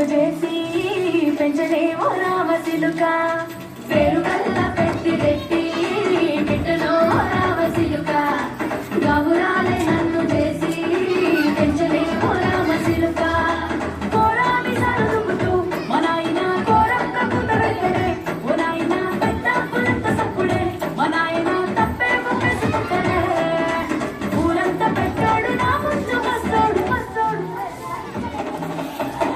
నన్ను చేసి పెంచలేమో రామసిలుక పేరు కల్ల పెట్టి రెట్టి బిడ్డలో రామసిలుక గౌరాలే నన్ను చేసి పెంచలేమో రామసిలుక కోరాలి సరుదుకుతూ మనాయన కోరక్క కుదరలే ఓనాయన పెద్ద పులంత సప్పుడే మనాయన తప్పే ముప్పేసుకుంటలే ఊరంతా పెట్టాడు నా ముందు వస్తాడు వస్తాడు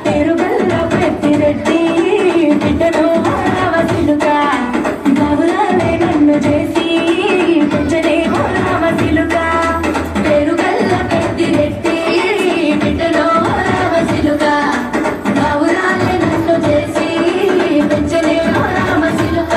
పేరుగల్లో పెట్టి రెడ్డి బిడ్డలో రామసిలుక గౌరాలే నన్ను చేసి పెంచలేమో రామసిలుక పేరుగల్ల పెట్టి రెడ్డి బిడ్డలో రామసిలుక గౌరాలే నన్ను చేసి పెంచలేమో రామసిలుక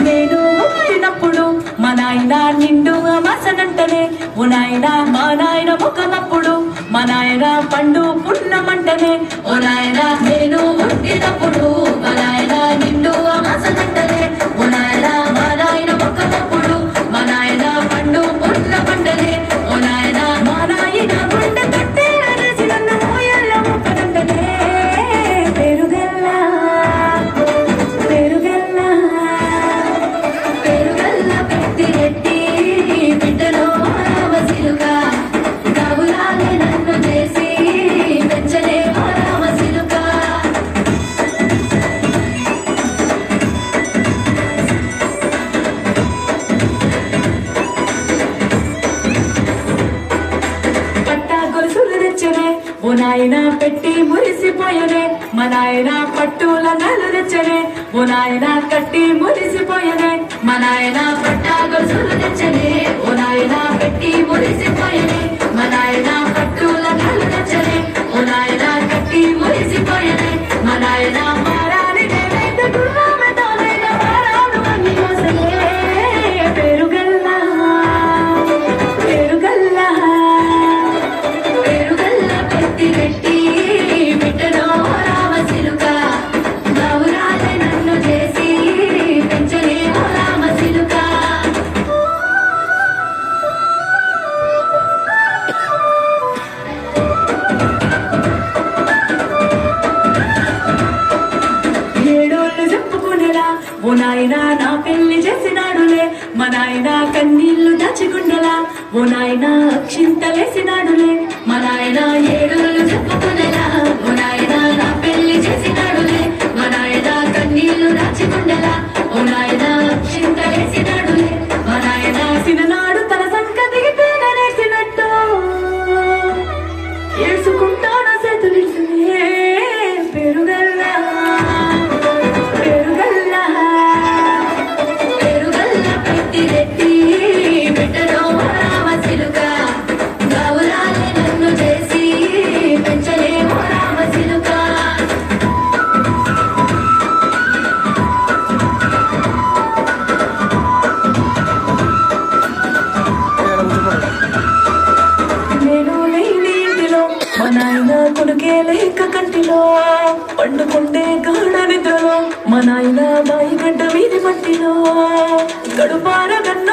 నేను పుట్టినప్పుడు మా నాయన నిండు అమాసనంటనే ఓ నాయన మా నాయన ముఖమప్పుడు మా నాయన పండు పున్నమంటనే ఓ నాయన నేను పుట్టినప్పుడు మా నాయన నిండు అమాసనంటనే ఓ నాయన మా నాయన ముఖమప్పుడు మా నాయన పండు పున్నమంటనే ఓ నాయన మా నాయన గుండె కట్టే అరసి నన్న మోయల్ల ముఖనంటనే పేరుగల్లా పేరుగల్లా పేరుగల్ల పెట్టి రెట్టి బిడ్డలో రామసిలుక గౌరాలే నన్ను చేసి పెంచలేమో రామసిలుక పట్టా గొలుసులు తెచ్చనే ఓ నాయన పెట్టి మురిసిపోయనే మా నాయన పట్టుల నలు తెచ్చనే ఓ నాయన కట్టి మురిసిపోయనే మా నాయన పట్టా గొలుసులు తెచ్చనే ఓ నాయన పెట్టి మురిసిపోయనే మా నాయన పట్టుల నలు తెచ్చనే ఓ నాయన కట్టి మురిసిపోయనే మా నాయన మారాని నేనైతే గుర్రామె తానైనా మారాను అన్ని మోసలే పేరుగల్లా పేరుగల్లా పేరుగల్ల పెట్టి రెట్టి బిడ్డలో రామసిలుక గౌరాలే నన్ను చేసి పెంచలేమో రామసిలుక ఏడోళ్ళు చెప్పుకునేలా ఓ నాయన నా పెళ్లి చేసినాడులే మా నాయన కన్నీళ్లు దాచిగుండెలా ఓ నాయన అక్షింతలేసినాడులే మా నాయన ఏడోళ్ళు చెప్పుకునేలా ఓ నాయన నా పెళ్లి చేసినాడులే మా నాయన కన్నీళ్లు దాచిగుండెలా ఓ నాయన అక్షింతలేసినాడులే మా నాయన సిననాడు తన సంగతికి తేననేసినట్టు ఏసుకుంటాను చేతులిసునే పేరుగల్లా పేరుగల్లా పేరుగల్ల పెట్టి రెట్టి బిడ్డలో రామసిలుక గౌరాలే నన్ను చేసి పెంచలేమో రామసిలుక నేను లేని ఇంటిలో మా నాయన కొడుకే లేక కంటిలో పండుకుంటే గాఢ నిద్రలో మా నాయన బాయి గడ్డ వీధి మట్టిలో గడుపార గన్న